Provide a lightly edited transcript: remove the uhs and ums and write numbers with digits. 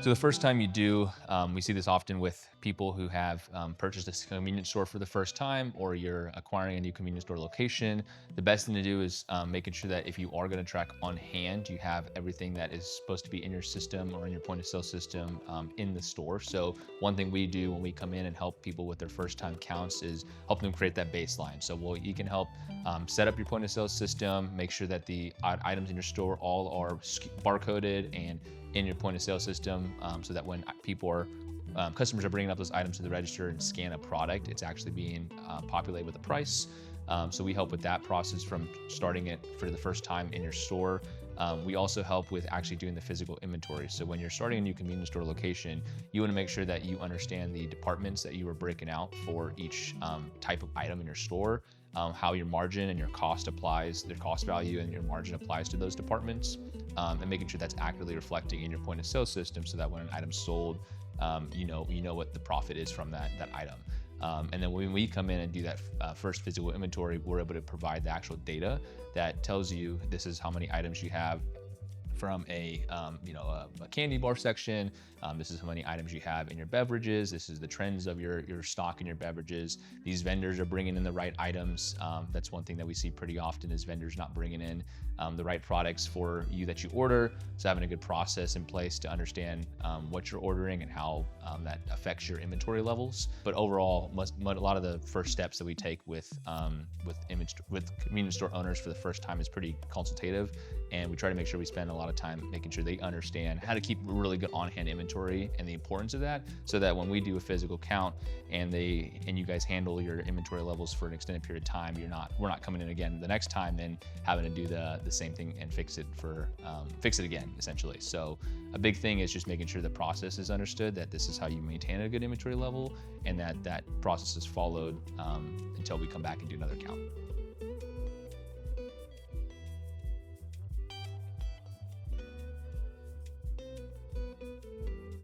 So the first time you do, we see this often with people who have purchased a convenience store for the first time, or you're acquiring a new convenience store location. The best thing to do is making sure that if you are going to track on hand, you have everything that is supposed to be in your system or in your point of sale system in the store. So one thing we do when we come in and help people with their first time counts is help them create that baseline. So you can help set up your point of sale system, make sure that the items in your store all are barcoded and in your point of sale system, so that when customers are bringing up those items to the register and scan a product, it's actually being populated with a price. So we help with that process from starting it for the first time in your store. We also help with actually doing the physical inventory. So when you're starting a new convenience store location, you want to make sure that you understand the departments that you are breaking out for each type of item in your store, how your margin and your cost applies, their cost value and your margin applies to those departments, and making sure that's accurately reflecting in your point of sale system, so that when an item's sold, you know what the profit is from that item. And then when we come in and do that first physical inventory, we're able to provide the actual data that tells you this is how many items you have from a candy bar section. This is how many items you have in your beverages. This is the trends of your stock in your beverages. These vendors are bringing in the right items. That's one thing that we see pretty often is vendors not bringing in the right products for you that you order. So having a good process in place to understand what you're ordering and how that affects your inventory levels. But overall, a lot of the first steps that we take with convenience store owners for the first time is pretty consultative, and we try to make sure we spend a lot of time making sure they understand how to keep really good on-hand inventory and the importance of that, so that when we do a physical count and you guys handle your inventory levels for an extended period of time, we're not coming in again the next time and having to do the same thing and fix it again, essentially. So a big thing is just making sure the process is understood, that this is how you maintain a good inventory level, and that process is followed until we come back and do another count.